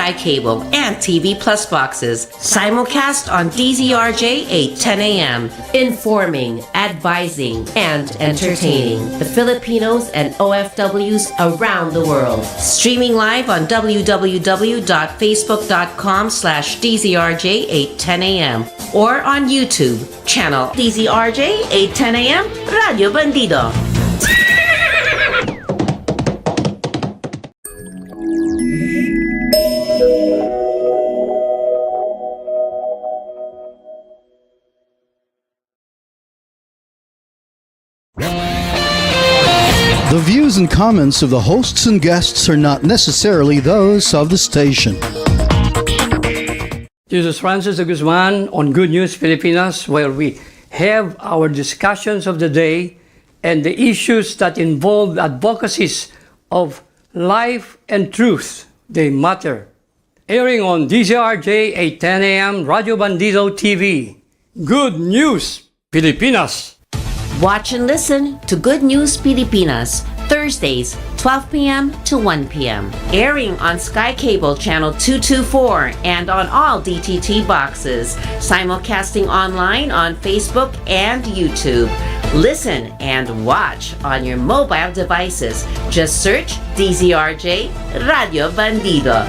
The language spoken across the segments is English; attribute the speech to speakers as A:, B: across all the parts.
A: Sky Cable and TV Plus boxes. Simulcast on DZRJ 8:10 a.m. Informing, advising, and entertaining the Filipinos and OFWs around the world. Streaming live on www.facebook.com/DZRJ 8:10 a.m. or on YouTube, channel DZRJ 8:10 a.m. Radio Bandido.
B: The views and comments of the hosts and guests are not necessarily those of the station.
C: This is Francis de Guzman on Good News Filipinas, where we have our discussions of the day and the issues that involve advocacies of life and truth. They matter. Airing on DZRJ 8:10 a.m. Radio Bandido TV. Good News Filipinas.
A: Watch and listen to Good News Pilipinas, Thursdays, 12 p.m. to 1 p.m. Airing on Sky Cable Channel 224 and on all DTT boxes. Simulcasting online on Facebook and YouTube. Listen and watch on your mobile devices. Just search DZRJ Radio Bandido.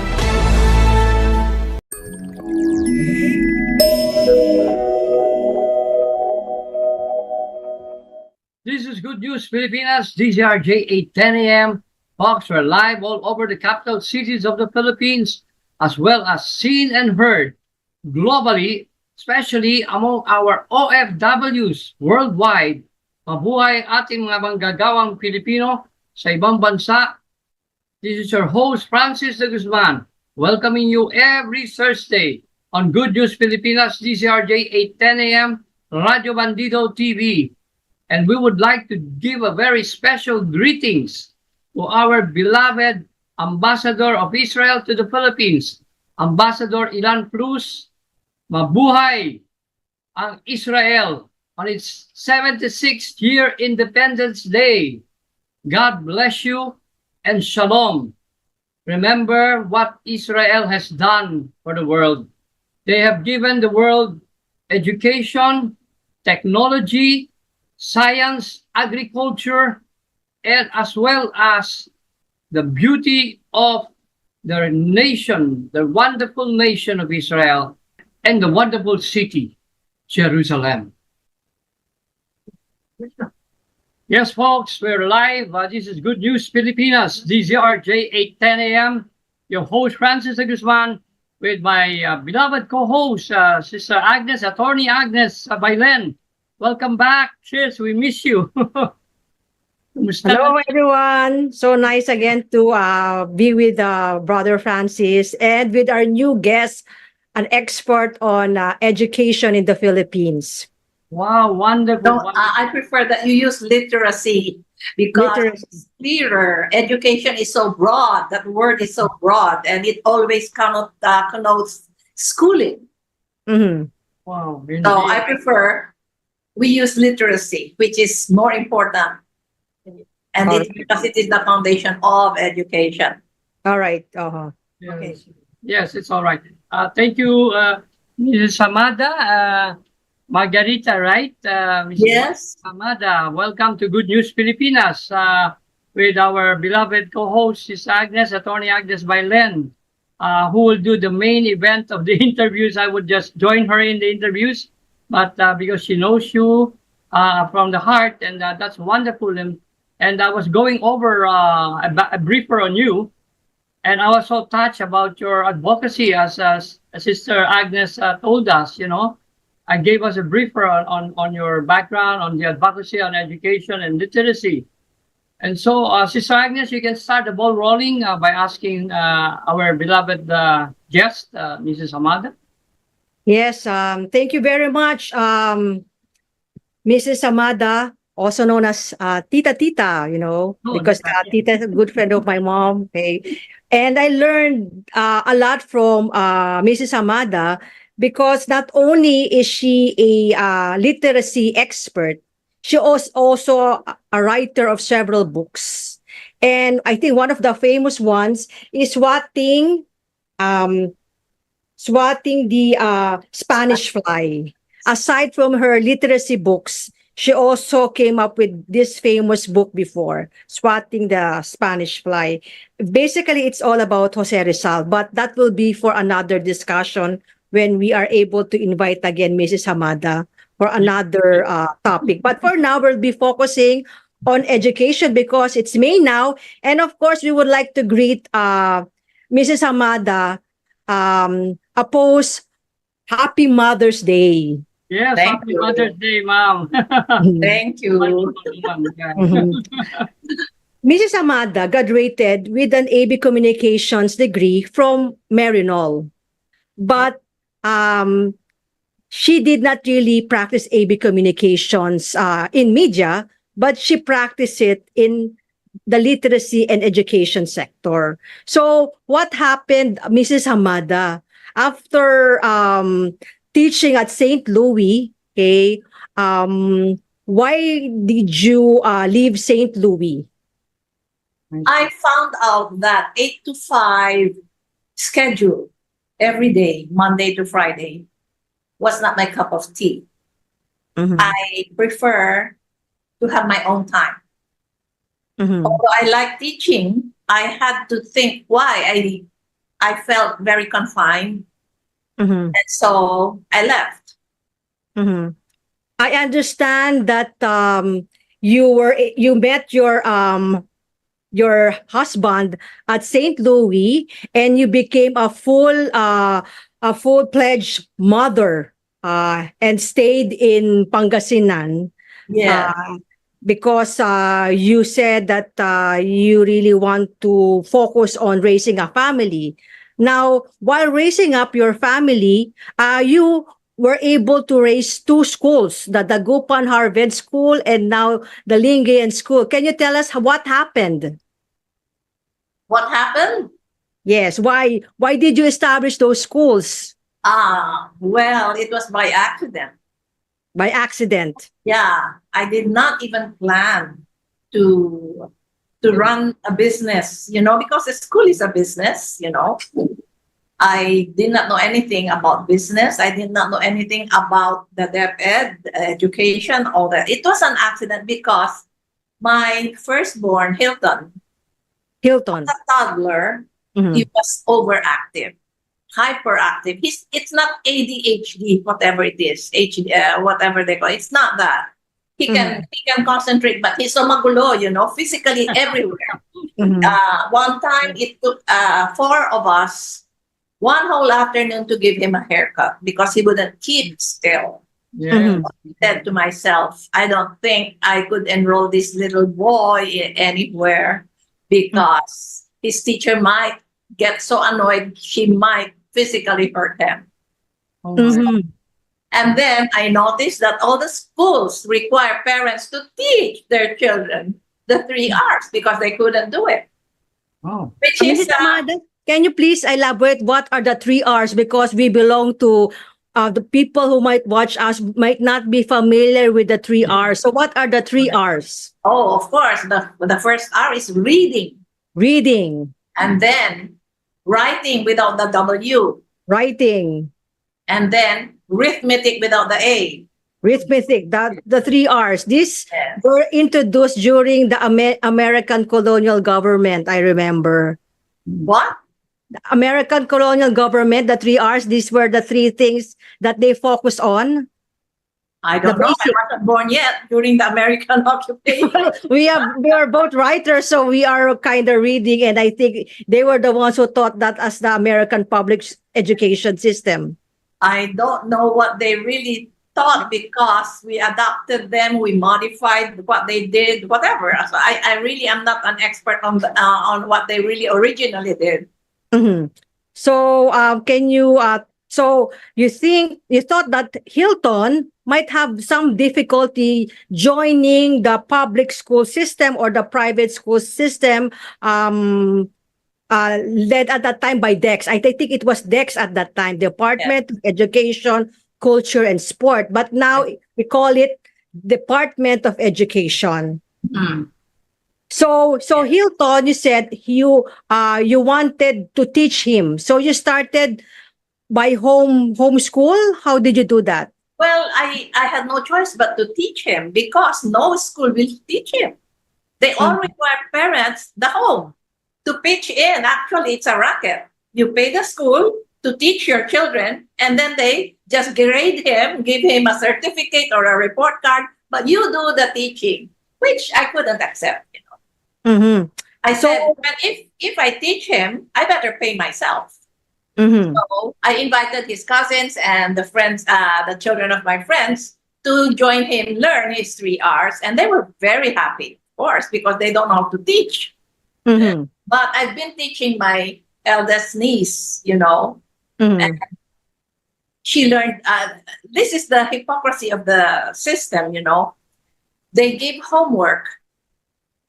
C: This is Good News Filipinas, DZRJ 8:10 a.m. Folks, we're live all over the capital cities of the Philippines, as well as seen and heard globally, especially among our OFWs worldwide. Mabuhay ating mga manggagawang Pilipino sa ibang bansa. This is your host, Francis de Guzman, welcoming you every Thursday on Good News Filipinas, DZRJ 8:10 a.m. Radio Bandido TV. And we would like to give a very special greetings to our beloved Ambassador of Israel to the Philippines, Ambassador Ilan Cruz. Mabuhay ang Israel on its 76th year Independence Day. God bless you and shalom. Remember what Israel has done for the world. They have given the world education, technology, science, agriculture, and as well as the beauty of their nation, the wonderful nation of Israel, and the wonderful city, Jerusalem. Yes, folks, we're live. This is Good News Filipinas, DZRJ 8:10 a.m. Your host, Francis de Guzman, with my beloved co-host, Sister Agnes, Attorney Agnes Bailen. Welcome back, sis. We miss you.
D: Hello, everyone. So nice again to be with Brother Francis and with our new guest, an expert on education in the Philippines.
C: Wow, wonderful.
E: No, I prefer that you use literacy because it's clearer. Education is so broad. That word is so broad, and it always connotes schooling.
D: Mm-hmm.
C: Wow.
E: So I prefer we use literacy, which is more important, and it's because it is the foundation of education.
D: All right.
C: Yes.
E: Okay.
C: Yes, it's all right. Thank you, Mrs. Hamada. Margarita, right? Mrs.
E: Yes.
C: Hamada, welcome to Good News Filipinas with our beloved co-host, Sis Agnes, Attorney Agnes Bailen, who will do the main event of the interviews. I would just join her in the interviews. But because she knows you from the heart, and that's wonderful. And I was going over a briefer on you, and I was so touched about your advocacy, as Sister Agnes told us. You know, I gave us a briefer on your background, on the advocacy on education and literacy. And so, Sister Agnes, you can start the ball rolling by asking our beloved guest, Mrs. Hamada.
D: Yes. Thank you very much, Mrs. Amada, also known as Tita, because Tita is a good friend of my mom. Okay. And I learned a lot from Mrs. Amada, because not only is she a literacy expert, she was also a writer of several books. And I think one of the famous ones is What Thing swatting the Spanish fly. Aside from her literacy books, she also came up with this famous book before, Swatting the Spanish Fly. Basically, it's all about Jose Rizal, but that will be for another discussion when we are able to invite again Mrs. Hamada for another topic. But for now, we'll be focusing on education because it's May now. And of course, we would like to greet Mrs. Hamada, Happy Mother's Day.
C: Yes,
E: Thank
C: happy
E: you.
C: Mother's Day, ma'am.
E: Thank you.
D: Mrs. Amada graduated with an AB Communications degree from Marinol, but she did not really practice AB Communications in media, but she practiced it in the literacy and education sector. So what happened, Mrs. Hamada, after teaching at St. Louis, okay, why did you leave St. Louis?
E: I found out that 8 to 5 schedule every day, Monday to Friday, was not my cup of tea.
D: Mhm.
E: I prefer to have my own time.
D: Mhm.
E: Although I like teaching, I had to think why I felt very confined,
D: Mhm.
E: and so I left.
D: Mhm. I understand that you met your husband at St. Louis and you became a full-fledged mother and stayed in Pangasinan
E: Yeah.
D: because you said that you really want to focus on raising a family. Now, while raising up your family, you were able to raise two schools, the Dagupan Harvard School and now the Lingayen School. Can you tell us what happened?
E: What happened?
D: Yes, why did you establish those schools?
E: Well, it was by accident.
D: By accident.
E: Yeah, I did not even plan to run a business, because the school is a business, I did not know anything about business. I did not know anything about the DepEd, education, all that. It was an accident because my firstborn, Hilton,
D: Hilton.
E: a toddler,
D: Mhm.
E: he was overactive, hyperactive. It's not ADHD, whatever it is, whatever they call it. It's not that. He can concentrate, but he's so magulo, physically everywhere.
D: Mhm.
E: One time it took 4 of us one whole afternoon to give him a haircut because he wouldn't keep still.
C: Yes.
E: I said to myself, I don't think I could enroll this little boy anywhere because his teacher might get so annoyed she might physically hurt him.
C: Oh my.
D: Mhm.
E: And then I noticed that all the schools require parents to teach their children the 3 R's because they couldn't do it.
C: Oh.
E: Which is
D: Mrs. Amada, can you please elaborate what are the 3 R's? Because we belong to the people who might watch us might not be familiar with the 3 R's. So what are the 3 R's?
E: oh, of course, the first R is reading,
D: Reading,
E: and then writing without the W,
D: writing,
E: and then arithmetic without the A.
D: arithmetic, the 3 R's. These
E: Yes.
D: were introduced during the American colonial government, I remember.
E: What?
D: American colonial government, the 3 R's, these were the 3 things that they focused on.
E: I don't know. I
D: basic-
E: wasn't born yet during the American occupation.
D: we are both writers, so we are kind of reading, and I think they were the ones who taught that as the American public education system.
E: I don't know what they really taught because we adopted them, we modified what they did, whatever. So I really am not an expert on what they really originally did.
D: Mhm. So can you so you thought that Hilton might have some difficulty joining the public school system or the private school system led at that time by DEX. I think it was DEX at that time, Department of Education, Culture and Sport, but now we call it Department of Education.
E: Hmm.
D: So Hilton, you said you wanted to teach him. So you started by homeschool. How did you do that?
E: Well, I had no choice but to teach him because no school will teach him. They all require parents, the home, to pitch in. Actually, it's a racket. You pay the school to teach your children, and then they just grade him, give him a certificate or a report card, but you do the teaching, which I couldn't accept.
D: Mm-hmm.
E: I said, but if I teach him, I better pay myself.
D: Mm-hmm.
E: So I invited his cousins and the friends, the children of my friends, to join him learn his 3 Rs, and they were very happy, of course, because they don't know how to teach.
D: Mm-hmm.
E: But I've been teaching my eldest niece, and she learned. This is the hypocrisy of the system, They give homework,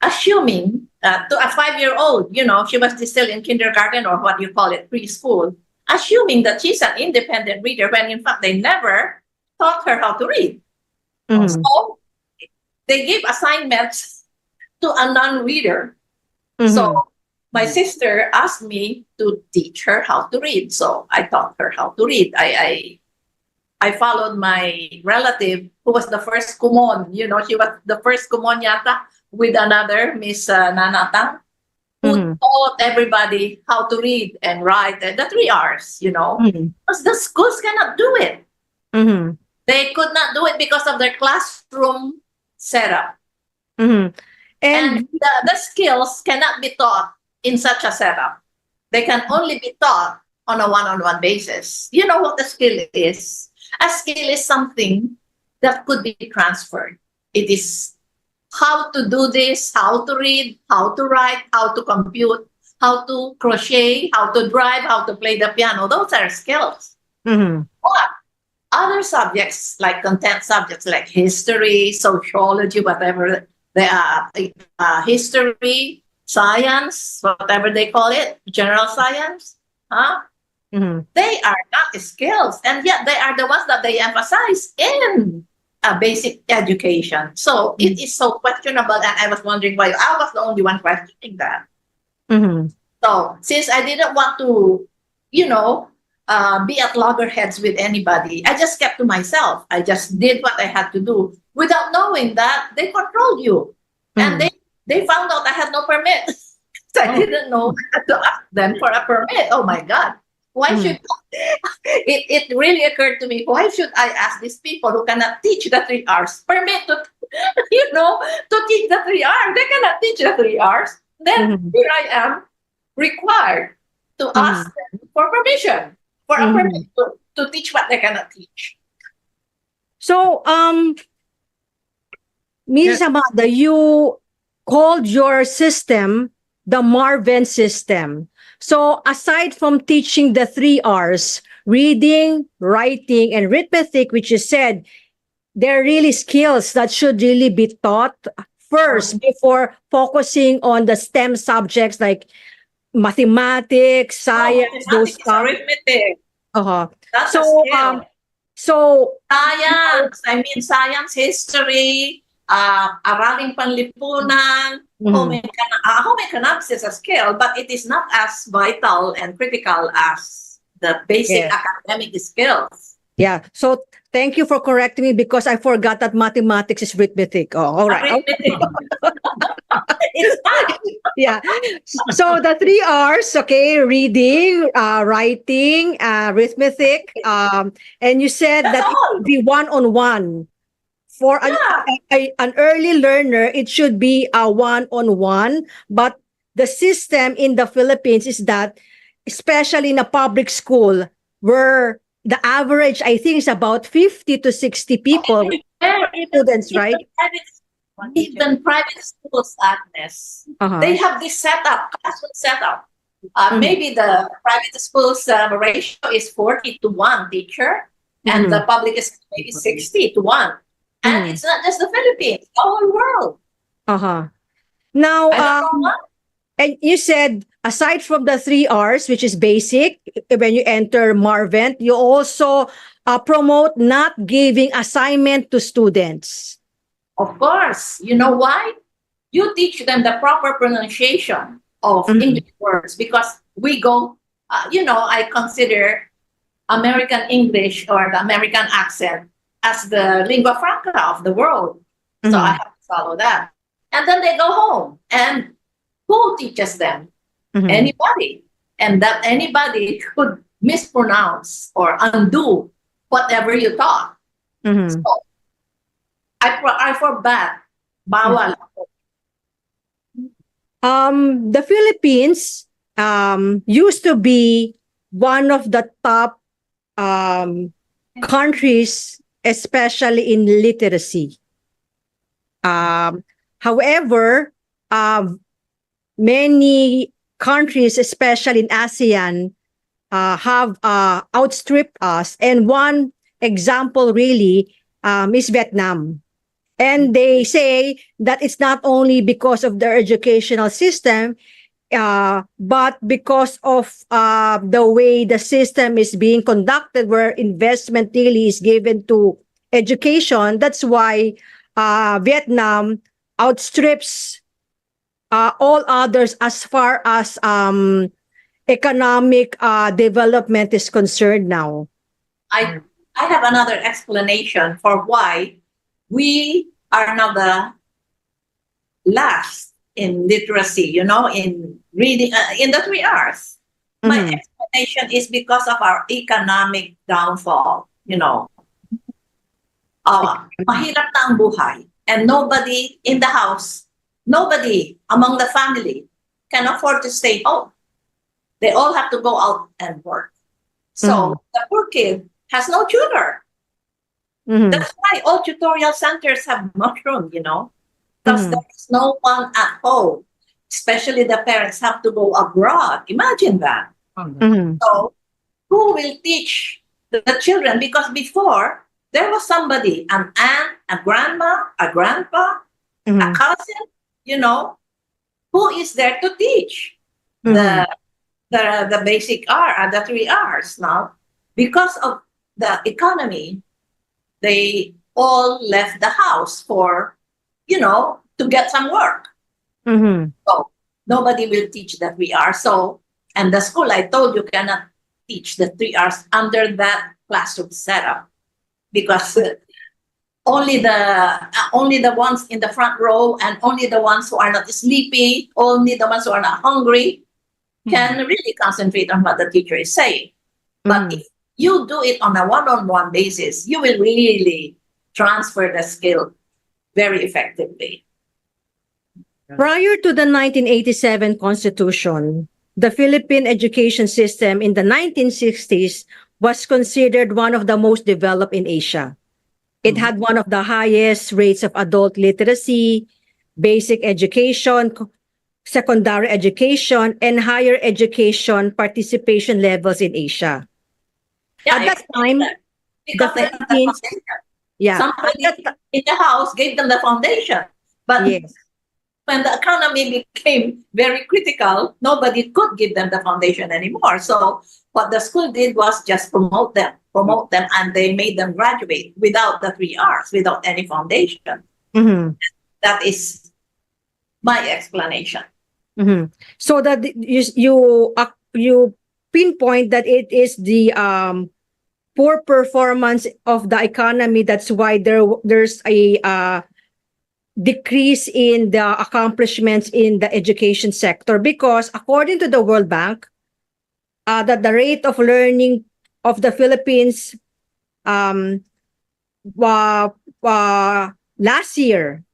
E: assuming to a 5-year-old, she was still in kindergarten or what you call it, preschool, assuming that she's an independent reader when in fact they never taught her how to read.
D: Mm-hmm.
E: So they give assignments to a non-reader.
D: Mm-hmm.
E: So my sister asked me to teach her how to read. So I taught her how to read. I followed my relative who was the first kumon. She was the first kumon yata with another Miss Nanatang, who taught everybody how to read and write the 3 Rs, because the schools cannot do it.
D: Mm-hmm.
E: They could not do it because of their classroom setup.
D: Mm-hmm.
E: And the skills cannot be taught in such a setup. They can only be taught on a one-on-one basis. You know what a skill is? A skill is something that could be transferred. It is how to do this, how to read, how to write, how to compute, how to crochet, how to drive, how to play the piano. Those are skills.
D: Mm-hmm.
E: But other subjects, like content subjects like history, sociology, whatever they are, history, science, whatever they call it, general science, they are not skills. And yet they are the ones that they emphasize in a basic education. So it is so questionable, and I was wondering why I was the only one questioning that.
D: Mm-hmm.
E: So since I didn't want to, be at loggerheads with anybody, I just kept to myself. I just did what I had to do without knowing that they controlled you. And they found out I had no permit. So I didn't know to ask them for a permit. Oh my God. Why should it really occurred to me, why should I ask these people who cannot teach the 3 Rs permit to to teach the 3 Rs? They cannot teach the 3 Rs. Then here I am required to ask them for permission, for a permit to teach what they cannot teach.
D: So Ms. Amanda, you called your system the Marvin system. So aside from teaching the 3 Rs, reading, writing, and arithmetic, which you said, they're really skills that should really be taught first before focusing on the STEM subjects like mathematics, science, those stuff.
E: Arithmetic. That's
D: So,
E: a skill.
D: So
E: science, science, history, araling panlipunan, home economics is a skill, but it is not as vital and critical as the basic academic skills.
D: Yeah. So thank you for correcting me because I forgot that mathematics is arithmetic. Oh, all right.
E: Arithmetic. It's not.
D: Yeah. So the 3 Rs, okay, reading, writing, arithmetic, and you said that it would be one-on-one. For an early learner, it should be a one-on-one, but the system in the Philippines is that, especially in a public school, where the average, I think, is about 50 to 60 people, students, right?
E: Even private schools, Agnes, they have this classroom setup. Maybe the private schools ratio is 40-1 teacher, and the public is maybe 60-1. And it's not just the Philippines, the whole world.
D: Now,
E: I don't know why.
D: and you said, aside from the 3 Rs, which is basic, when you enter Marvent, you also promote not giving assignment to students.
E: Of course. You know why? you teach them the proper pronunciation of English words, because we go, I consider American English or the American accent as the lingua franca of the world. So I have to follow that. And then they go home, and who teaches them? Anybody. And that anybody could mispronounce or undo whatever you taught. So I forbade. Bawal.
D: The Philippines used to be one of the top countries, especially in literacy. However, many countries, especially in ASEAN, have outstripped us. And one example really is Vietnam. And they say that it's not only because of their educational system, but because of the way the system is being conducted, where investment really is given to education. That's why Vietnam outstrips all others as far as economic development is concerned now.
E: I have another explanation for why we are not the last in literacy, in reading, in the 3 R's. My explanation is because of our economic downfall, mahirap na ang buhay, and nobody in the house, nobody among the family can afford to stay home. They all have to go out and work. So the poor kid has no tutor. That's why all tutorial centers have mushroomed, because there is no one at home. Especially the parents have to go abroad. Imagine that. So who will teach the children? Because before, there was somebody, an aunt, a grandma, a grandpa, a cousin, who is there to teach the basic R, the 3 R's now. Because of the economy, they all left the house for, to get some work. So nobody will teach the 3 R's. So, and the school, I told you, cannot teach the 3 R's under that classroom setup, because only the ones in the front row, and only the ones who are not sleepy, only the ones who are not hungry can really concentrate on what the teacher is saying. But if you do it on a one-on-one basis, you will really transfer the skill very effectively.
D: Prior to the 1987 Constitution, the Philippine education system in the 1960s was considered one of the most developed in Asia. It had one of the highest rates of adult literacy, basic education, secondary education, and higher education participation levels in Asia.
E: Yeah,
D: At that time,
E: because
D: the Philippines,
E: somebody in the house gave them the foundation. But when the economy became very critical, nobody could give them the foundation anymore. So what the school did was just promote them, and they made them graduate without the 3 R's, without any foundation. That is my explanation.
D: So that you pinpoint that it is the poor performance of the economy. That's why there's a decrease in the accomplishments in the education sector, because according to the World Bank, that the rate of learning of the Philippines last year,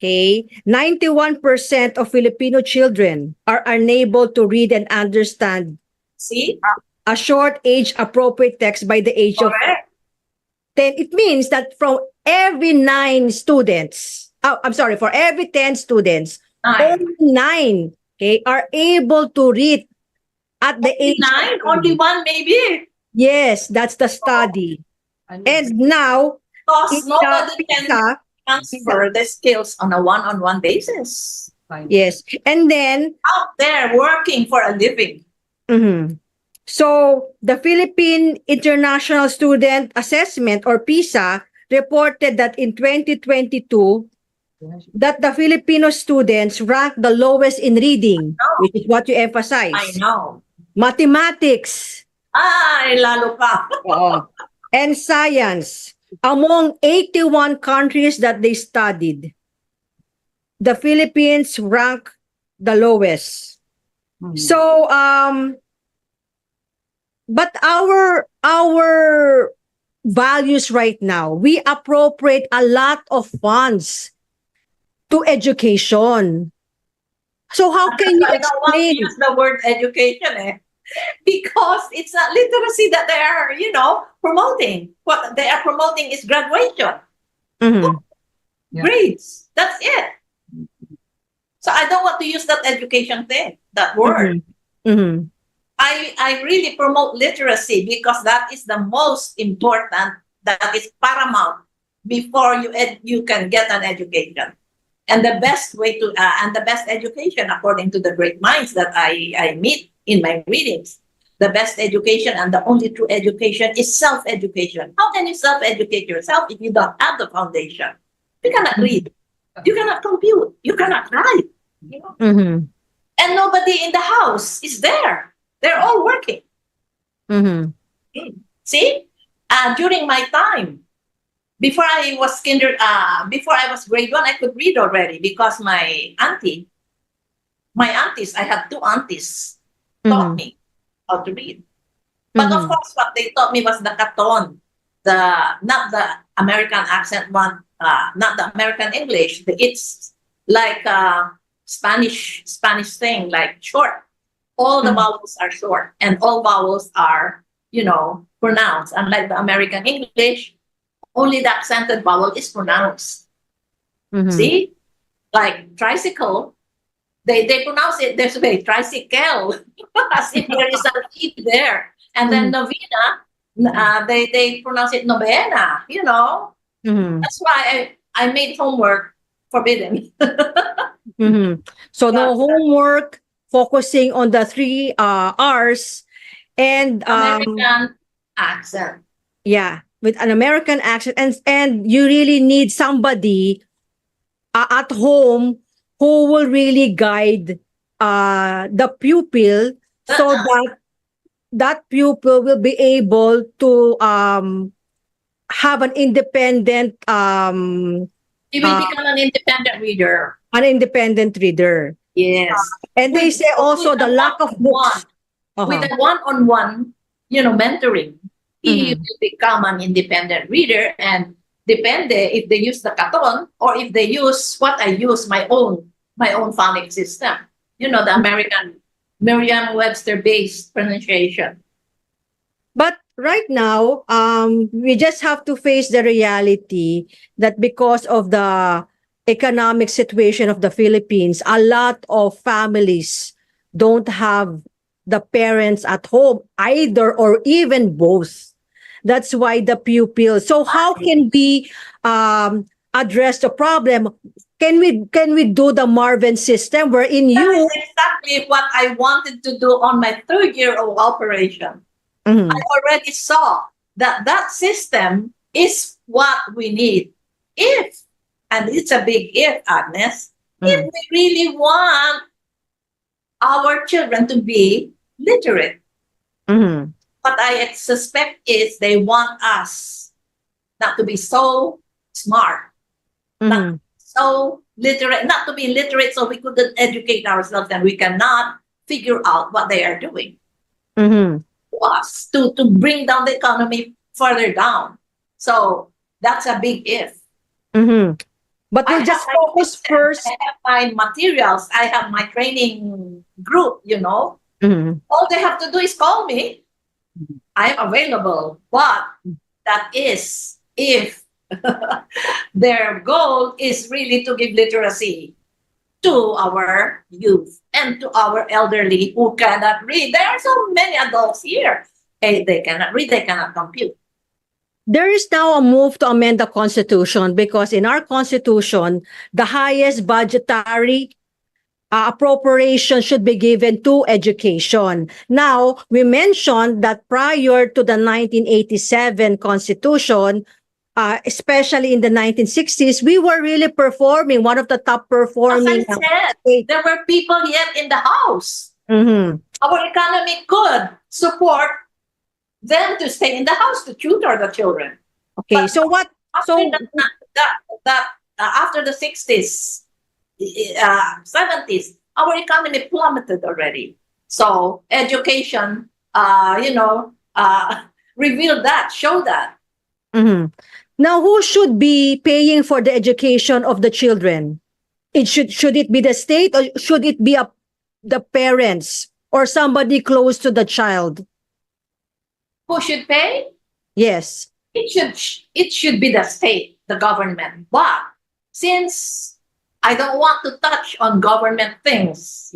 D: 91% of Filipino children are unable to read and understand a short age appropriate text by the age of 10. It means that from every 9 students, for every 10 students, only 9 are able to read at the age
E: 9, only 1 maybe.
D: Yes, that's the study. And now,
E: because nobody can transfer the skills on a one-on-one basis.
D: Yes, and then
E: out there working for a living.
D: So the Philippine International Student Assessment, or PISA, reported that in 2022, that the Filipino students rank the lowest in reading, which is what you emphasize.
E: I know.
D: Mathematics.
E: Ay, lalo pa.
D: Oo. And science. Among 81 countries that they studied, the Philippines rank the lowest. So, but our values right now, we appropriate a lot of funds to education. So how can you
E: I don't want to
D: explain?
E: use the word education, because it's not literacy that they are, promoting. What they are promoting is graduation,
D: Mhm.
C: Yeah.
E: grades. That's it. So I don't want to use that education thing, that word.
D: Mhm.
E: I really promote literacy because that is the most important, that is paramount before you can get an education. And the best way to, and the best education, according to the great minds that I meet in my readings, the best education and the only true education is self-education. How can you self-educate yourself if you don't have the foundation? You cannot read, you cannot compute, you cannot write.
D: Mhm.
E: And nobody in the house is there. They're all working.
D: Mhm.
E: See, during my time, before I was grade 1, I could read already because my aunties, I have 2 aunties, taught me how to read. But of course, what they taught me was the Katon, not the American accent one, not the American English. It's like Spanish thing, like short. All the vowels are short, and all vowels are, pronounced. Unlike the American English, only the accented vowel is pronounced. See, like tricycle, they pronounce it this way, tricycle, as if there is a E there. And then novena, they pronounce it novena. That's why I made homework forbidden.
D: So no homework, focusing on the 3 R's, and
E: American accent.
D: yeah, with an American accent, and you really need somebody at home who will really guide the pupil, so that pupil will be able to have an independent
E: You will become an independent reader. Yes.
D: And they say also the lack of books.
E: With a one-on-one, mentoring, he will become an independent reader, and depende if they use the Katon or if they use what I use, my own phonics system. The American Merriam-Webster based pronunciation.
D: But right now, we just have to face the reality that because of the economic situation of the Philippines, a lot of families don't have the parents at home, either or even both. That's why the pupil. So how can we address the problem? Can we do the Marvin system wherein
E: That
D: you?
E: is exactly what I wanted to do on my 3rd year of operation. I already saw that system is what we need. If, and it's a big if, Agnes, if we really want our children to be literate. What I suspect is they want us not to be so smart, not so literate, not to be literate so we couldn't educate ourselves and we cannot figure out what they are doing. Us to bring down the economy further down. So that's a big if.
D: But we'll just focus first.
E: I have my materials. I have my training group, All they have to do is call me. I am available. But that is if their goal is really to give literacy to our youth and to our elderly who cannot read. There are so many adults here. They cannot read, they cannot compute.
D: There is now a move to amend the Constitution because in our Constitution, the highest budgetary appropriation should be given to education. Now, we mentioned that prior to the 1987 Constitution, especially in the 1960s, we were really performing, one of the top
E: As
D: performing.
E: I said,
D: state.
E: there were people yet in the house.
D: Mhm.
E: Our economy could support them to stay in the house to tutor the children.
D: Okay,
E: But
D: so what?
E: after
D: So
E: after the 60s, 70s, our economy plummeted already. So education, revealed that, showed that.
D: mhm. Now, who should be paying for the education of the children? Should it be the state, or should it be the parents or somebody close to the child?
E: Who should pay?
D: Yes.
E: It should be the state, the government. But since I don't want to touch on government things,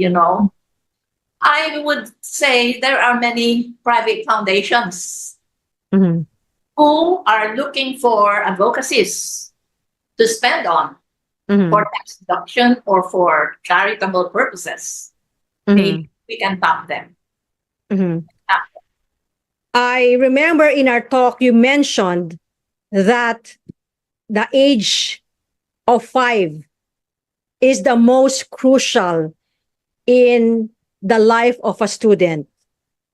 E: I would say there are many private foundations
D: Mhm.
E: who are looking for advocacies to spend on
D: Mhm.
E: for tax deduction or for charitable purposes.
D: Mhm.
E: Maybe we can tap them.
D: Mhm. I remember in our talk you mentioned that the age of 5 is the most crucial in the life of a student.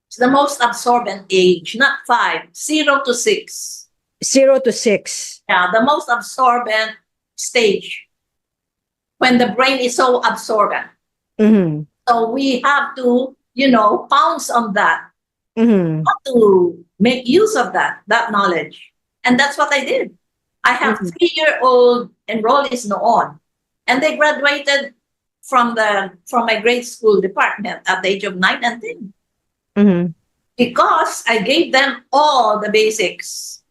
E: It's the most absorbent age, not 5, 0 to 6.
D: 0 to 6.
E: Yeah, the most absorbent stage when the brain is so absorbent.
D: Mhm.
E: So we have to, pounce on that,
D: Mhm.
E: have to make use of that knowledge. And that's what I did. I have 3-year-old enrollees noon, and they graduated from my grade school department at the age of 9 and 10.
D: Mhm.
E: Because I gave them all the basics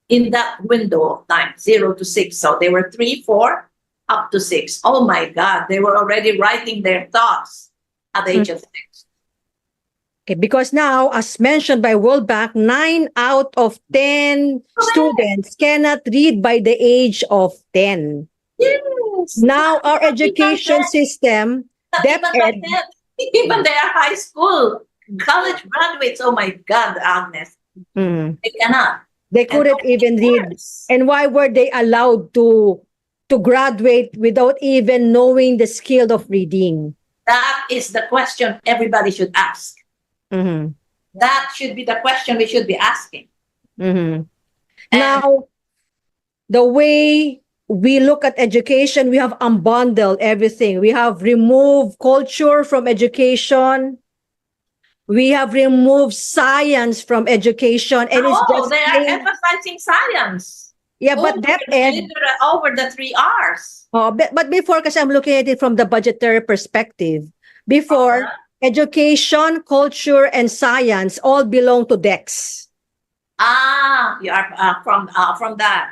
E: in that window of time, 0 to 6. So they were 3, 4, up to 6. Oh my God, they were already writing their thoughts at the age of 6.
D: Okay, because now, as mentioned by World Bank, 9 out of 10 students cannot read by the age of 10.
E: Yes.
D: Now, our
E: Not even
D: education
E: that.
D: system,
E: Not even like
D: DepEd,
E: that. Even they are high school, college graduates. Oh my God, Agnes,
D: mhm,
E: they cannot.
D: they
E: And
D: couldn't even read.
E: worse.
D: And why were they allowed to graduate without even knowing the skill of reading?
E: That is the question everybody should ask.
D: Mhm,
E: That should be the question we should be asking.
D: mhm.
E: And
D: Now, the way we look at education, we have unbundled everything. We have removed culture from education. We have removed science from education, and it's
E: no,
D: just
E: they are
D: plain.
E: emphasizing science
D: Yeah,
E: over
D: but DepEd,
E: over the 3 R's.
D: but before, because I'm looking at it from the budgetary perspective, before, education, culture, and science all belong to DEX.
E: You are from that.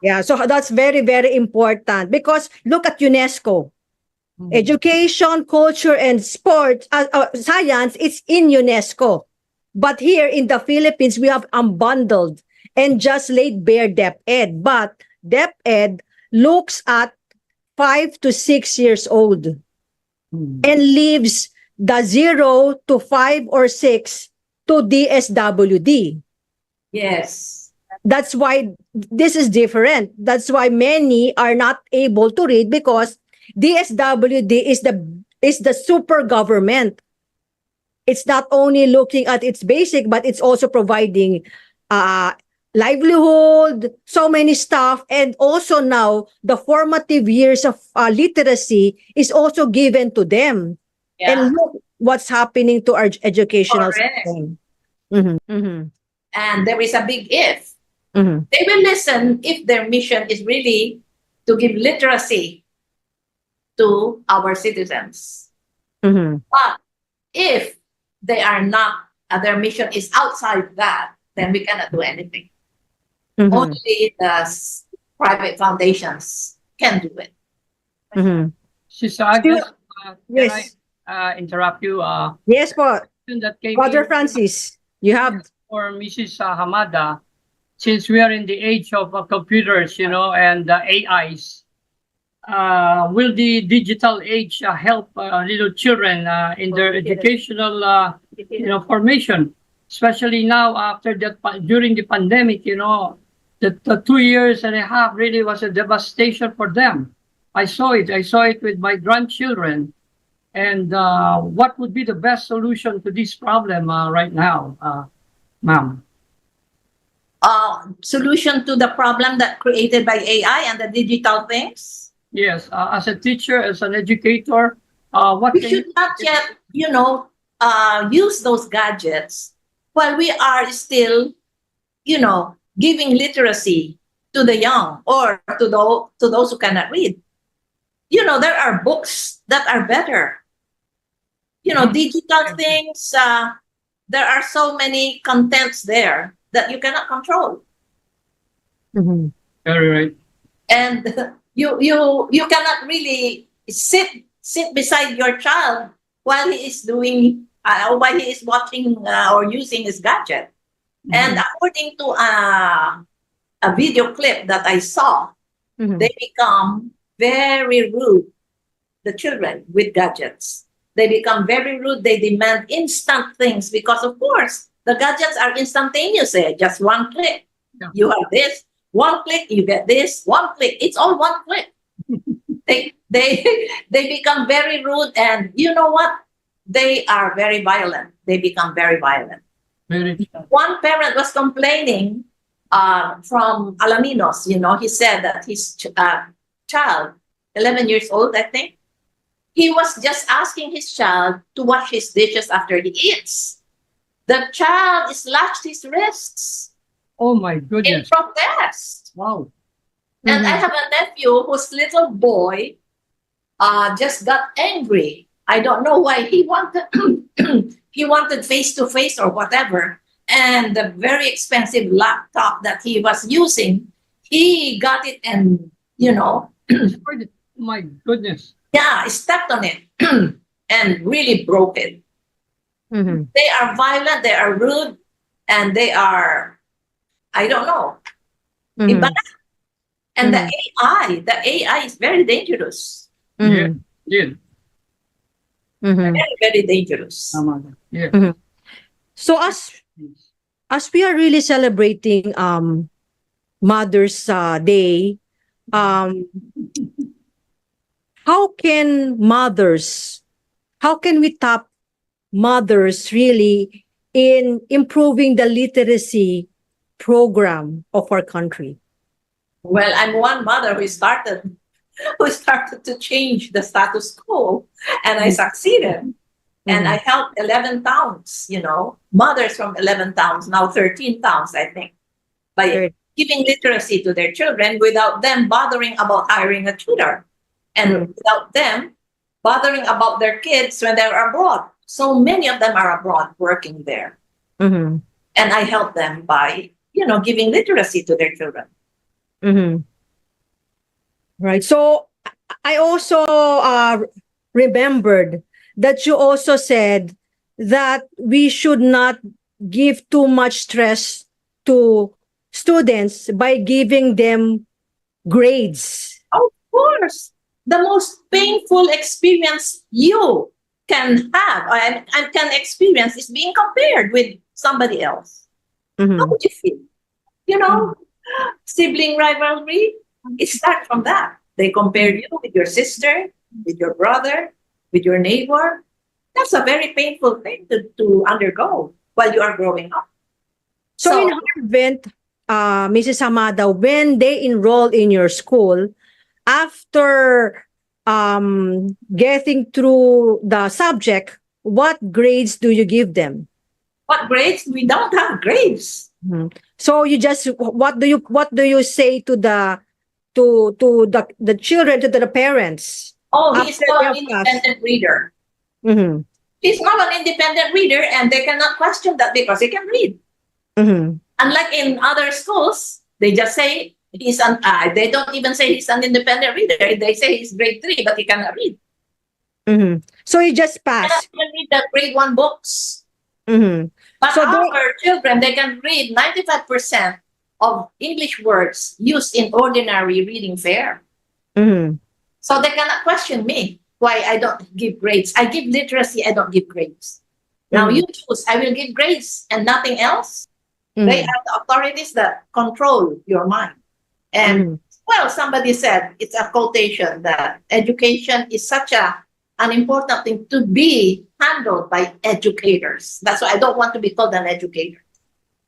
D: Yeah, so that's very, very important because look at UNESCO. Education, culture, and sport, science, it's in UNESCO. But here in the Philippines, we have unbundled and just laid bare DepEd. But DepEd looks at 5 to 6 years old and leaves the 0 to 5 or 6 to DSWD.
E: Yes.
D: That's why this is different. That's why many are not able to read because DSWD is the super government. It's not only looking at its basic, but it's also providing livelihood, so many stuff, and also now the formative years of literacy is also given to them.
E: Yeah.
D: And look what's happening to our educational
E: Correct.
D: system. Mhm, mhm,
E: And there is a big if.
D: mhm.
E: They will listen if their mission is really to give literacy to our citizens.
D: Mhm.
E: But if they are not, their mission is outside that, then we cannot do anything.
D: Mhm.
E: Only the private foundations can do it.
C: Sister Agnes, can
D: Yes.
C: I interrupt you?
D: Yes po.
C: That came
D: Father
C: in
D: Francis, you have.
C: for Mrs. Hamada, since we are in the age of computers, and AIs, will the digital age help little children in their educational, formation, especially now after that during the pandemic, the 2 years and a half really was a devastation for them. I saw it. I saw it with my grandchildren. And what would be the best solution to this problem right now, ma'am?
E: Solution to the problem that created by AI and the digital things?
C: Yes, as a teacher, as an educator, what
E: We
C: can
E: should not yet, use those gadgets while we are still, giving literacy to the young or to those who cannot read. There are books that are better. Digital things, there are so many contents there that you cannot control.
D: Mhm.
C: Very right.
E: And you cannot really sit beside your child while he is doing while he is watching or using his gadget. And according to a video clip that I saw,
D: Mhm.
E: they become very rude, the children with gadgets. They become very rude. They demand instant things because, of course, the gadgets are instantaneous. Just one click,
C: Yeah.
E: you have this. One click, you get this. One click, it's all one click. They become very rude, and you know what? They are very violent. They become very violent.
C: Very.
E: One parent was complaining from Alaminos. He said that his child, 11 years old, I think, he was just asking his child to wash his dishes after he eats. The child slashed his wrists
C: Oh my
E: in
C: goodness!
E: protest.
C: Wow.
E: And I have a nephew whose little boy just got angry. I don't know why he wanted he wanted face to face or whatever. And the very expensive laptop that he was using, he got it and
C: My goodness.
E: stepped on it and really broke it.
D: Mhm.
E: They are violent, they are rude, and they are, I don't know.
D: Mhm.
E: Iba. And the AI is very dangerous.
D: Mhm.
C: Yeah.
D: Mhm.
E: Very, very dangerous.
C: Yeah.
D: So as we are really celebrating Mother's Day, um how can we tap mothers really in improving the literacy program of our country?
E: Well, I'm one mother who started to change the status quo, and I succeeded. And I helped 11 towns, mothers from 11 towns, now 13 towns, I think, by
D: Good.
E: giving literacy to their children without them bothering about hiring a tutor, and without them bothering about their kids when they're abroad. So many of them are abroad working there.
D: Mhm.
E: And I help them by, giving literacy to their children.
D: Mhm. Right. So I also remembered that you also said that we should not give too much stress to students by giving them grades.
E: Of course, the most painful experience you can have and can experience is being compared with somebody else. How
D: Mhm.
E: would you feel? Sibling rivalry, it starts from that. They compare you with your sister, with your brother, with your neighbor. That's a very painful thing to undergo while you are growing up.
D: So in Harvard, Mrs. Hamada, when they enroll in your school, after getting through the subject, what grades do you give them?
E: what grades? We don't have grades.
D: Mhm. So you just what do you say to the children, to the parents?
E: Oh, he's
D: After
E: not
D: they
E: an
D: have passed?
E: independent reader.
D: Mhm.
E: He's not an independent reader, and they cannot question that because he can read.
D: Mhm.
E: Unlike in other schools, they just say he's an. They don't even say he's an independent reader. They say he's grade 3, but he cannot read.
D: Mhm. So you just
E: Cannot
D: pass.
E: even read the grade 1 books.
D: Mhm.
E: But
D: So
E: our children, they can read 95% of English words used in ordinary reading fare.
D: Mhm.
E: So they cannot question me why I don't give grades. I give literacy, I don't give grades. Now you choose, I will give grades and nothing else. They are the authorities that control your mind. And well, somebody said, it's a quotation, that education is such an important thing to be handled by educators. That's why I don't want to be called an educator.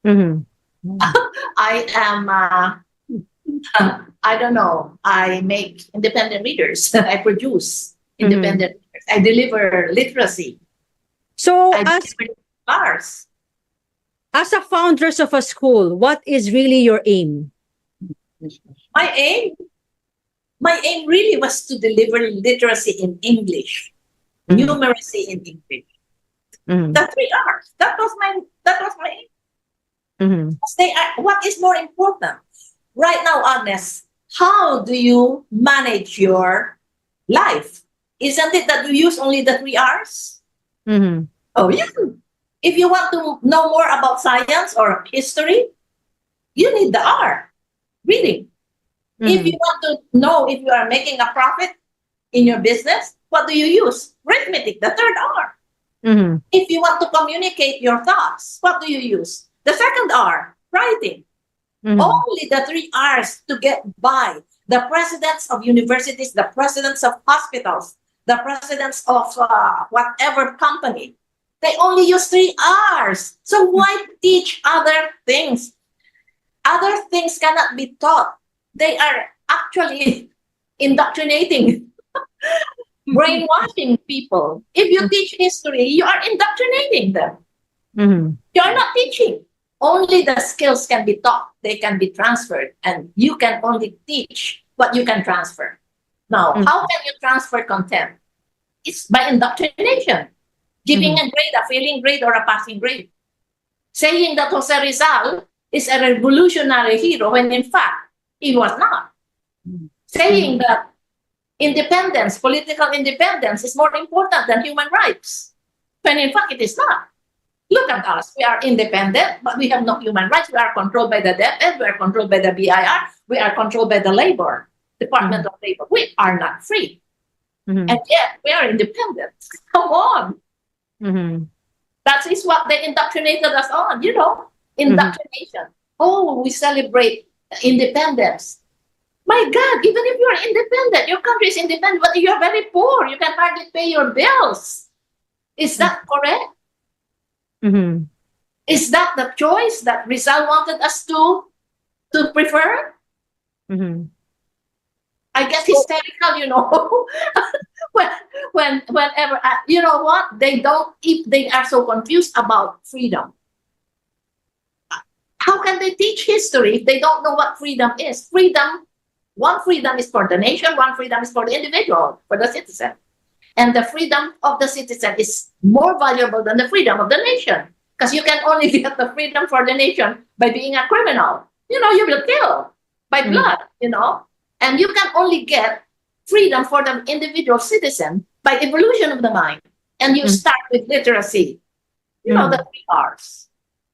E: I am, I don't know, I make independent readers. I produce independent readers. I deliver literacy.
D: So
E: I deliver bars.
D: as a foundress of a school, what is really your aim?
E: My aim really was to deliver literacy in English, numeracy in English. The 3 R's. That was my aim. They are, what is more important right now, Agnes? How do you manage your life? Isn't it that you use only the 3 R's? Oh yeah. If you want to know more about science or history, you need the R, reading. If you want to know if you are making a profit in your business, what do you use? Arithmetic, the 3rd R. If you want to communicate your thoughts, what do you use? The 2nd R, writing. Only the 3 R's to get by. The presidents of universities, the presidents of hospitals, the presidents of whatever company, they only use 3 R's. So why teach other things? Other things cannot be taught. They are actually indoctrinating, brainwashing people. If you teach history, you are indoctrinating them. You are not teaching. Only the skills can be taught. They can be transferred. And you can only teach what you can transfer. Now, how can you transfer content? It's by indoctrination. Giving a grade, a failing grade, or a passing grade. Saying that 𝗚̱ Rizal is a revolutionary hero when in fact, he was not. Saying that independence, political independence is more important than human rights. When in fact, it is not. Look at us. We are independent, but we have no human rights. We are controlled by the 𝗣𝗶𝗹𝗶. We are controlled by the BIR. We are controlled by the labor, Department of Labor. We are not free. And yet, we are independent. Come on. That is what they indoctrinated us on, you know, indoctrination. Oh, we celebrate independence. My God, even if you are independent, your country is independent, but you are very poor. You can hardly pay your bills. Is that correct? Is that the choice that Rizal wanted us to prefer? I get hysterical, you know, whenever, you know what, they don't, if they are so confused about freedom. How can they teach history if they don't know what freedom is? Freedom, one freedom is for the nation, one freedom is for the individual, for the citizen. And the freedom of the citizen is more valuable than the freedom of the nation. Because you can only get the freedom for the nation by being a criminal. You know, you will kill by blood, you know. And you can only get freedom for the individual citizen by evolution of the mind. And you start with literacy. You know, the 3 R's.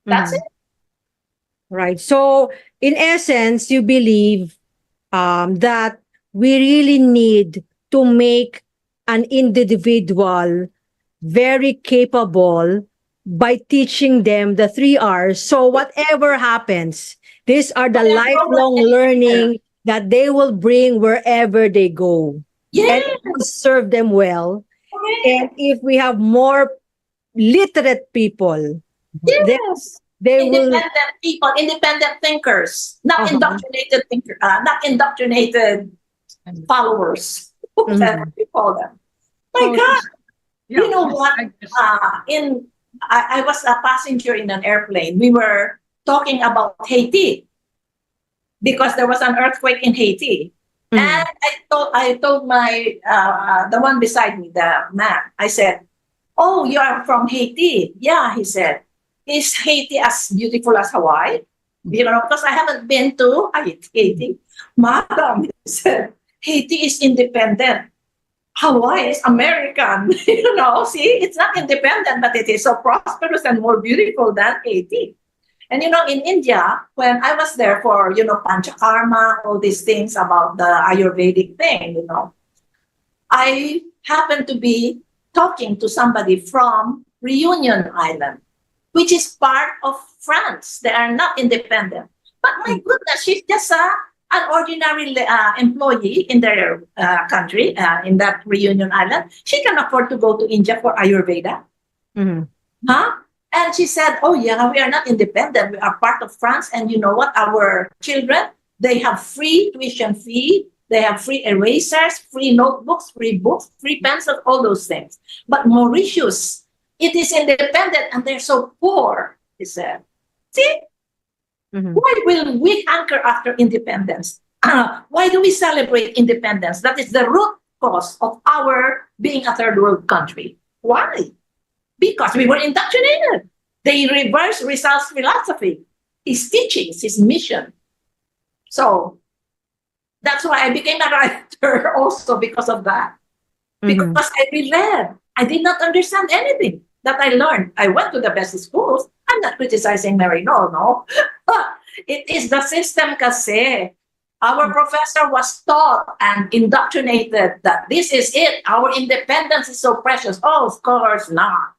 E: That's it.
D: Right. So, in essence, you believe that we really need to make an individual very capable by teaching them the 3 R's. So, whatever happens, these are the lifelong learning that they will bring wherever they go. And it will serve them well. And if we have more literate people, they will
E: independent people, independent thinkers, not indoctrinated thinkers, not indoctrinated followers, whatever you call them. My God, you know what? I was a passenger in an airplane. We were talking about Haiti because there was an earthquake in Haiti, and I told my the one beside me, the man, I said, "Oh, you are from Haiti?" Yeah, he said. Is Haiti as beautiful as Hawaii? You know, because I haven't been to Haiti. Madam, he said, Haiti is independent. Hawaii is American. You know, see, it's not independent, but it is so prosperous and more beautiful than Haiti. And, you know, in India, when I was there for, you know, Panchakarma, all these things about the Ayurvedic thing, you know, I happened to be talking to somebody from Reunion Island, which is part of France. They are not independent. But my goodness, she's just an ordinary employee in their country, in that Reunion Island. She can afford to go to India for Ayurveda. Huh? And she said, oh yeah, we are not independent. We are part of France. And you know what? Our children, they have free tuition fee. They have free erasers, free notebooks, free books, free pencils, all those things. But Mauritius, it is independent and they're so poor, he said. See? Why will we hanker after independence? Why do we celebrate independence? That is the root cause of our being a third world country. Why? Because we were indoctrinated. They reverse Rizal's philosophy, his teachings, his mission. So that's why I became a writer also because of that. Because I read. I did not understand anything that I learned. I went to the best schools. I'm not criticizing Mary, no. It is the system kasi. Our professor was taught and indoctrinated that this is it. Our independence is so precious. Oh, of course not.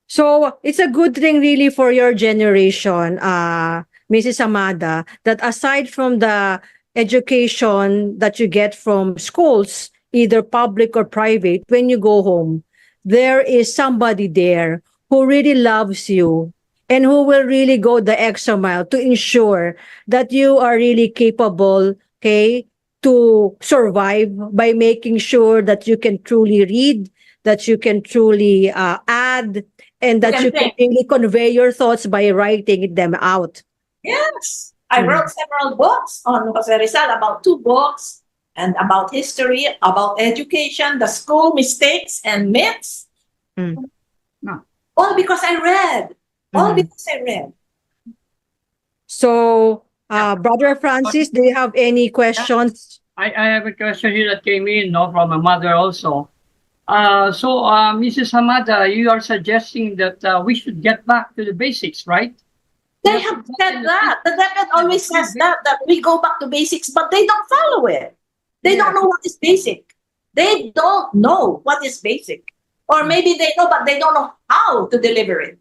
D: So it's a good thing really for your generation, Mrs. Amada, that aside from the education that you get from schools, either public or private, when you go home, there is somebody there who really loves you and who will really go the extra mile to ensure that you are really capable, okay, to survive by making sure that you can truly read, that you can truly add, and that you can really convey your thoughts by writing them out.
E: Yes. I wrote several books on Jose Rizal, about 2 books, and about history, about education, the school mistakes and myths. All because I read. All because I read.
D: So, Brother Francis, do you have any questions?
C: I have a question here that came in, from my mother also. Mrs. Hamada, you are suggesting that we should get back to the basics, right?
E: They have said that. The DepEd always says that we go back to basics, but they don't follow it. They don't know what is basic. They don't know what is basic. Or maybe they know, but they don't know how to deliver it.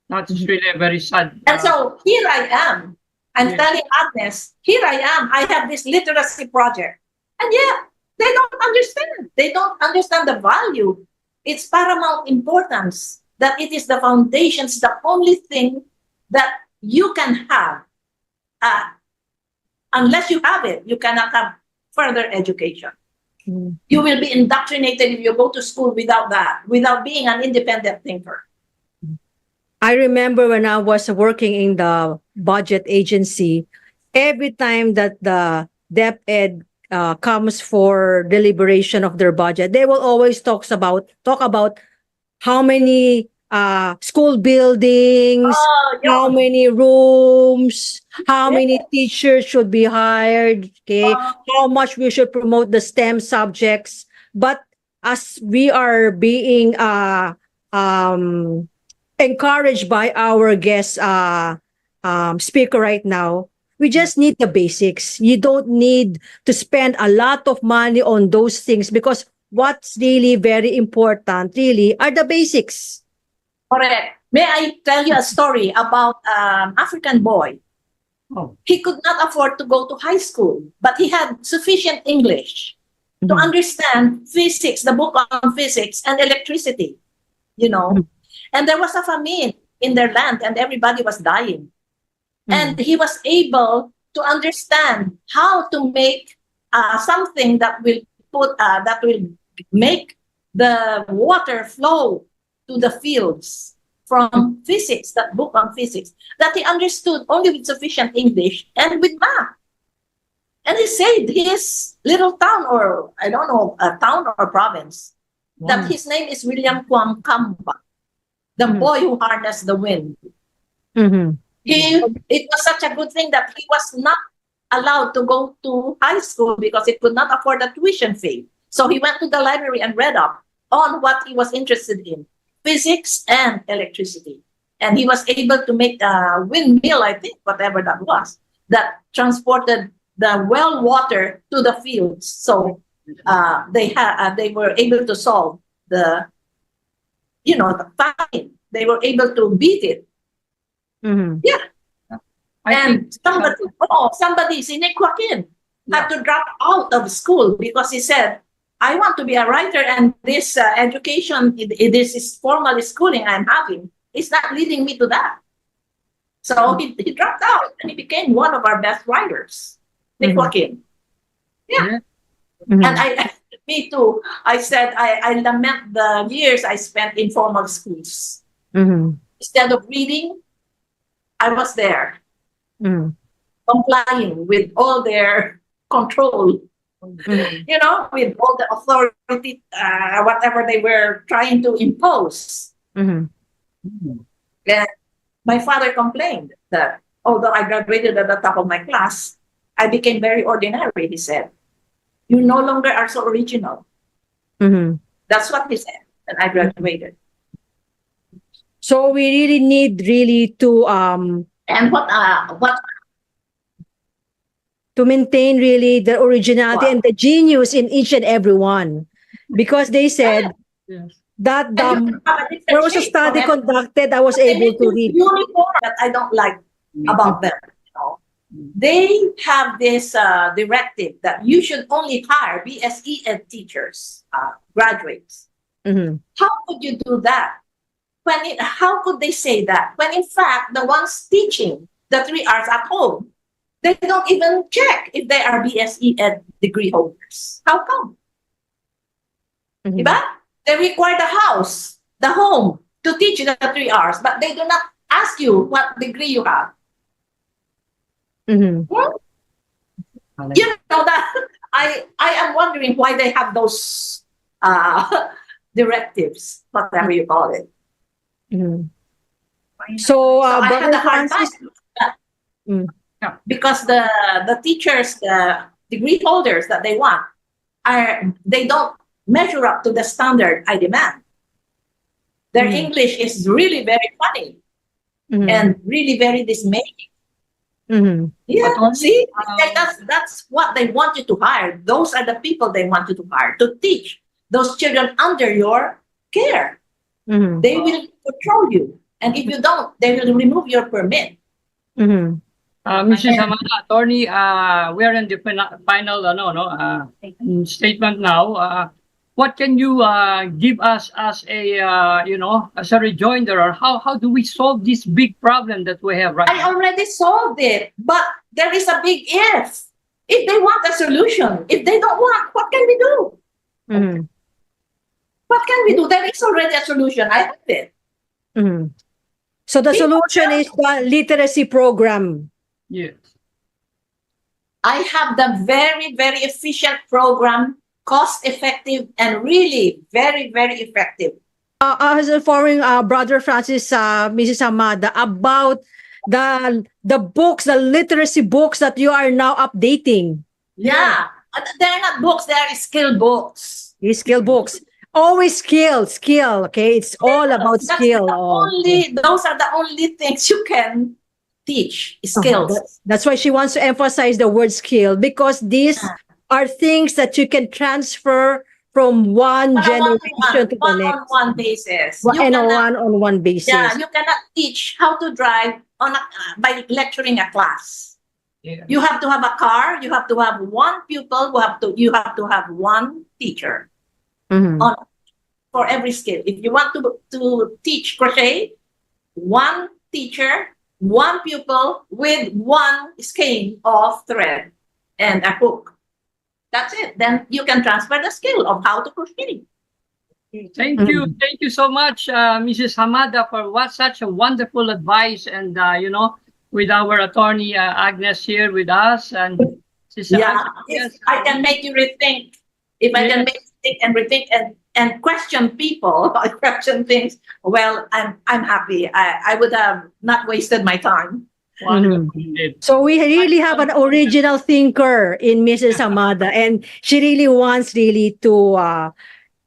C: That's really very sad.
E: And so here I am. I'm telling Agnes, here I am. I have this literacy project. And yet, they don't understand. They don't understand the value. It's paramount importance that it is the foundations, the only thing that you can have. Unless you have it, you cannot have further education. You will be indoctrinated if you go to school without that, without being an independent thinker.
D: I remember when I was working in the budget agency, every time that the DepEd comes for deliberation of their budget, they will always talk about how many school buildings, how many rooms, how many teachers should be hired, okay, how much we should promote the STEM subjects. But as we are being encouraged by our guest speaker right now, we just need the basics. You don't need to spend a lot of money on those things, because what's really very important really are the basics.
E: Correct. May I tell you a story about an African boy? He could not afford to go to high school, but he had sufficient English to understand physics, the book on physics, and electricity, And there was a famine in their land and everybody was dying. And he was able to understand how to make something that will make the water flow to the fields from physics, that book on physics, that he understood only with sufficient English and with math. And he said his little town, or I don't know, a town or province, that his name is William 𝗚𝗀𝗶𝗶, the boy who harnessed the wind. It was such a good thing that he was not allowed to go to high school because he could not afford the tuition fee. So he went to the library and read up on what he was interested in, physics and electricity. And he was able to make a windmill, I think, whatever that was, that transported the well water to the fields. So they were able to solve the famine they were able to beat it.
D: Mhm.
E: Yeah.
C: I
E: And
C: think
E: somebody, si Nick Joaquin, had to drop out of school because he said, I want to be a writer, and this education, this is formal schooling I'm having, is not leading me to that. So he dropped out and he became one of our best writers, Nick Joaquin. Yeah.
D: Mhm.
E: And me too. I said, I lament the years I spent in formal schools.
D: Mhm.
E: Instead of reading, I was there,
D: Mhm.
E: complying with all their control,
D: Mhm.
E: you know, with all the authority, whatever they were trying to impose.
D: Mhm.
E: And my father complained that although I graduated at the top of my class, I became very ordinary, he said. You no longer are so original.
D: Mhm.
E: That's what he said when I graduated.
D: So we really need to
E: And what
D: to maintain really the originality
E: Wow.
D: and the genius in each and every one, because they said
C: yes.
D: that
E: and you can have a
D: there
E: different
D: was a
E: shape from
D: study
E: every
D: conducted. I was
E: They
D: able
E: need
D: to
E: to
D: read.
E: uniform that I don't like about them. You know? They have this directive that you should only hire BSE Ed teachers, graduates.
D: Mhm.
E: How could you do that? How could they say that when in fact the ones teaching the 3 hours at home, they don't even check if they are BSE Ed degree holders? How come?
D: Mhm.
E: Diba? They require the house, the home, to teach the 3 hours, but they do not ask you what degree you have.
D: Mhm.
E: Well, you know that I am wondering why they have those directives, whatever you call it.
D: Mhm. So,
E: So I had
D: Brother
E: a hard time
D: Francis. Mm.
E: because the teachers, the degree holders that they want, they don't measure up to the standard I demand. Their
D: Mhm.
E: English is really very funny
D: Mhm.
E: and really very dismaying.
D: Mhm.
E: Yeah,
C: Attorney,
E: see, that's what they want you to hire. Those are the people they want you to hire to teach those children under your care.
D: Mhm.
E: They will control you, and if you don't, they will remove your permit.
D: Mhm.
C: Mrs. Hamada, attorney, we are in the final statement now. What can you give us as a as a rejoinder, or how do we solve this big problem that we have right
E: I
C: now?
E: already solved it, but there is a big if. If they want a solution, if they don't want, what can we do?
D: Mhm.
E: What can we do? There is already a solution. I have it.
D: Mhm. So the solution is the literacy program.
C: Yes.
E: I have the very, very efficient program, cost effective, and really very, very effective.
D: As informing Brother Francis, Mrs. Hamada, about the books, the literacy books that you are now updating.
E: Yeah. They're not books, they're skill books.
D: These skill books. Always skill. Okay, it's all about
E: That's
D: skill.
E: the only, those are the only things you can teach, skills.
D: That's why she wants to emphasize the word skill, because these are things that you can transfer from one generation to the next.
E: One-on-one basis. You
D: And a
E: cannot,
D: one-on-one basis.
E: yeah, you cannot teach how to drive by lecturing a class.
C: Yeah.
E: You have to have a car. You have to have one pupil. You have to have one teacher
D: Mhm.
E: for every skill. If you want to teach crochet, one teacher, one pupil with one skein of thread and a hook. That's it. Then you can transfer the skill of how to crochet.
C: Thank you so much, Mrs. Hamada, for such a wonderful advice, and with our attorney Agnes here with us, and
E: Yeah, if I can make you rethink, if I can
C: Yes.
E: make you think and rethink and question people, question things, well, I'm happy. I would have not wasted my time.
C: Wonderful indeed.
D: So we really have an original thinker in Mrs. Hamada, and she really wants to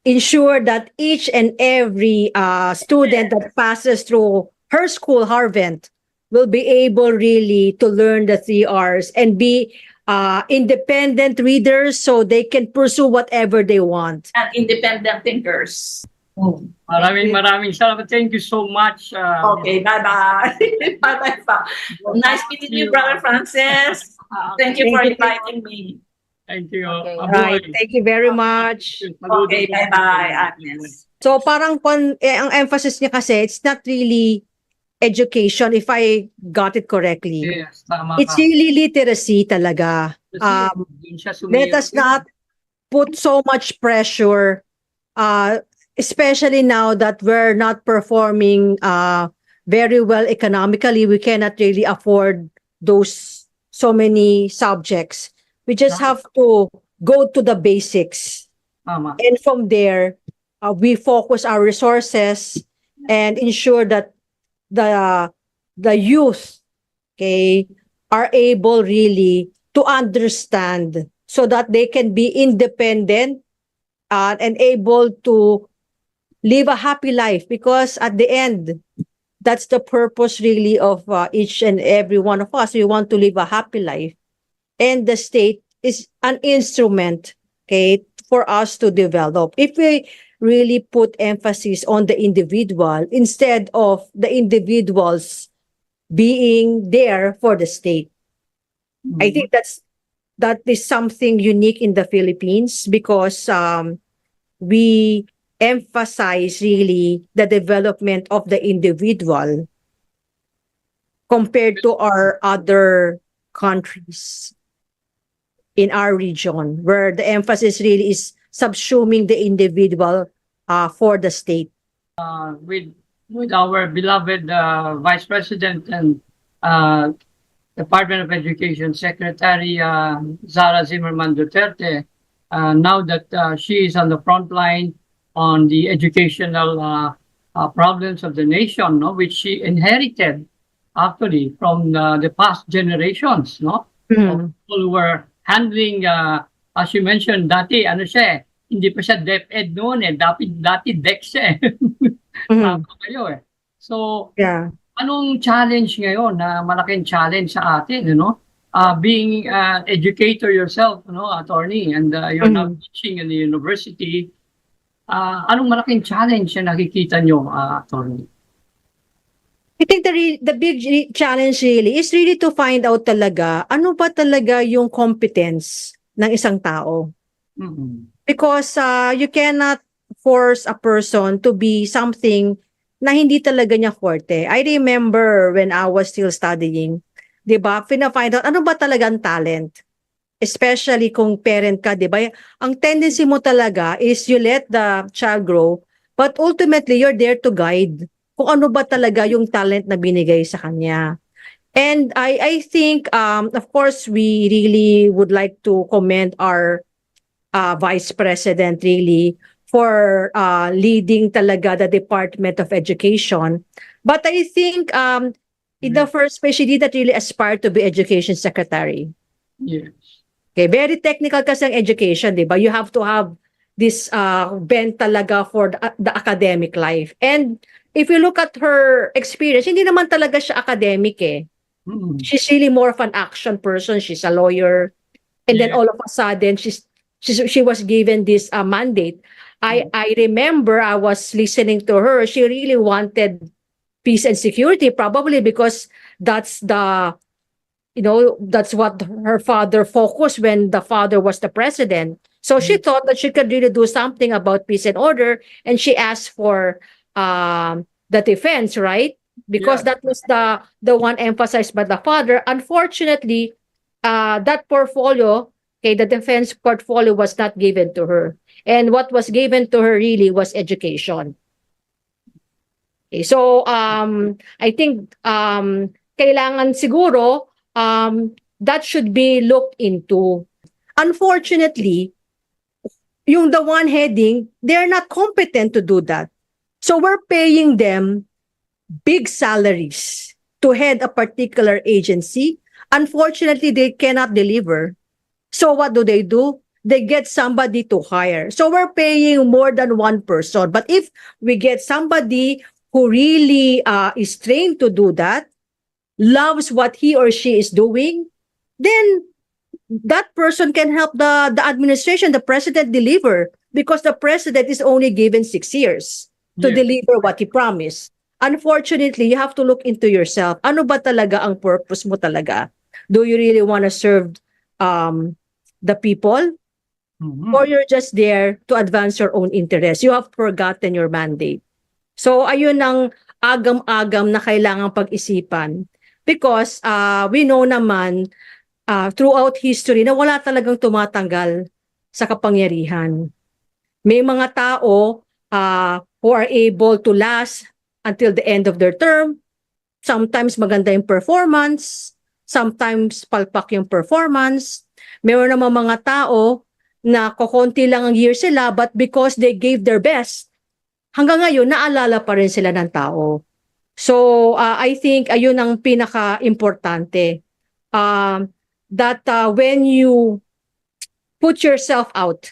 D: ensure that each and every student that passes through her school, Harvent, will be able really to learn the 3 Rs and be independent readers, so they can pursue whatever they want.
E: And independent thinkers. Oh,
C: Maraming salamat. Thank you so much.
E: okay, bye-bye. Bye-bye pa. Nice meeting you, Brother Francis. Thank you for
D: Thank you.
E: inviting me.
C: Thank you.
D: Okay,
C: Mabuhay.
D: right. Thank you very much.
E: Okay, bye-bye, Agnes.
D: So parang ang emphasis niya kasi, it's not really education, if I got it correctly.
C: Yes, tama
D: It's
C: ka.
D: really literacy talaga.
C: Kasi dun siya
D: Let
C: sumiyo.
D: us not put so much pressure, especially now that we're not performing very well economically. We cannot really afford those so many subjects. We just have to go to the basics.
C: Tama.
D: And from there, we focus our resources and ensure that the youth, okay, are able really to understand so that they can be independent and able to live a happy life, because at the end, that's the purpose really of each and every one of us. We want to live a happy life, and the state is an instrument, okay, for us to develop. If we really put emphasis on the individual instead of the individuals being there for the state, I think that is something unique in the Philippines, because we emphasize really the development of the individual compared to our other countries in our region, where the emphasis really is subsuming the individual for the state.
C: With our beloved Vice President and Department of Education Secretary Zara Zimmerman Duterte, now that she is on the front line on the educational problems of the nation, no, which she inherited actually from the past generations, no, of people who were handling, as you mentioned, dati ano siya, hindi pa siya DepEd noon dati DEC siya. Tama kayo eh. So,
D: Yeah.
C: anong challenge ngayon na malaking challenge sa atin, being an educator yourself, attorney, and you're now teaching in the university, anong malaking challenge na nakikita nyo, attorney?
D: I think the big challenge really is really to find out talaga ano ba talaga yung competence ng isang tao. Because you cannot force a person to be something na hindi talaga niya forte. I remember when I was still studying, 'di ba? Fina-find out ano ba talagang talent. Especially kung parent ka, 'di ba? Ang tendency mo talaga is you let the child grow, but ultimately you're there to guide kung ano ba talaga yung talent na binigay sa kanya. And I think of course we really would like to commend our Vice President really for leading talaga the Department of Education. But I think in the first place, she didn't really aspire to be Education Secretary.
C: Yes.
D: Okay, very technical kasi ang education, di ba? You have to have this bent talaga for the academic life. And if you look at her experience, hindi naman talaga siya academic eh. She's really more of an action person. She's a lawyer. And then all of a sudden, she was given this mandate. I remember I was listening to her. She really wanted peace and security, probably because that's that's what her father focused when the father was the president. So she thought that she could really do something about peace and order, and she asked for the defense, right? Because that was the one emphasized by the father. Unfortunately, that portfolio, okay, the defense portfolio was not given to her. And what was given to her really was education. Okay, so I think kailangan siguro that should be looked into. Unfortunately, the one heading, they're not competent to do that. So we're paying them big salaries to head a particular agency. Unfortunately, they cannot deliver. So what do? They get somebody to hire. So we're paying more than one person. But if we get somebody who really is trained to do that, loves what he or she is doing, then that person can help the administration, the president deliver because the president is only given 6 years to
C: Yeah.
D: deliver what he promised. Unfortunately, you have to look into yourself. Ano ba talaga ang purpose mo talaga? Do you really want to serve the people?
C: Mhm.
D: Or you're just there to advance your own interests? You have forgotten your mandate. So, ayun ang agam-agam na kailangang pag-isipan. Because we know naman throughout history na wala talagang tumatanggal sa kapangyarihan. May mga tao who are able to last until the end of their term. Sometimes maganda yung performance, sometimes palpak yung performance. Meron naman mga tao na kokonti lang ang year sila, but because they gave their best, hanggang ngayon naalala pa rin sila ng tao. So I think ayun ang pinaka-importante. That when you put yourself out,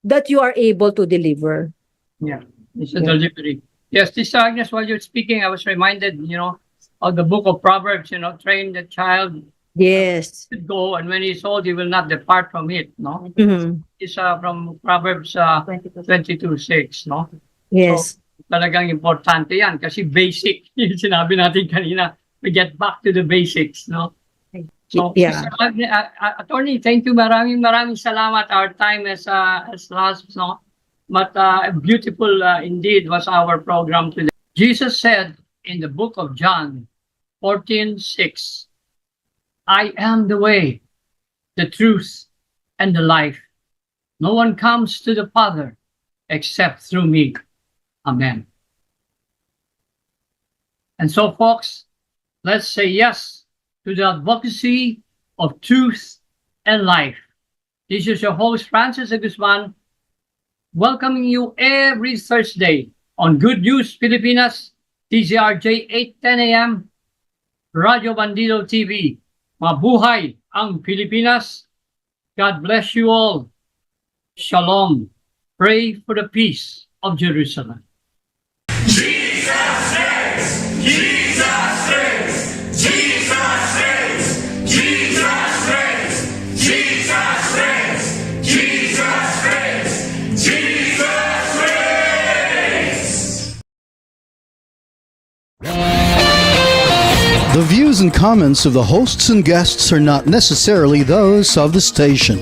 D: that you are able to deliver.
C: Yeah, it's a delivery. Yes, this Agnes, while you're speaking, I was reminded, of the book of Proverbs, train the child
D: Yes.
C: to go, and when he's old, he will not depart from it, no?
D: Mhm.
C: It's from Proverbs 22:6, no?
D: Yes.
C: Talagang importante yan kasi basic, yung sinabi natin kanina, we get back to the basics, no? So,
D: Yeah.
C: Attorney, thank you. Maraming salamat. Our time has lost, no? But beautiful indeed was our program today. Jesus said in the book of John 14:6, I am the way, the truth, and the life. No one comes to the Father except through me. Amen. And so, folks, let's say yes to the advocacy of truth and life. This is your host, Francis Guzman, welcoming you every Thursday on Good News Pilipinas, TCRJ 8:10 a.m., Radio Bandido TV. Mabuhay ang Pilipinas. God bless you all. Shalom. Pray for the peace of Jerusalem.
F: Jesus saves! Jesus saves! Jesus saves! Jesus saves! Jesus saves! Jesus saves! Jesus saves!
B: The views and comments of the hosts and guests are not necessarily those of the station.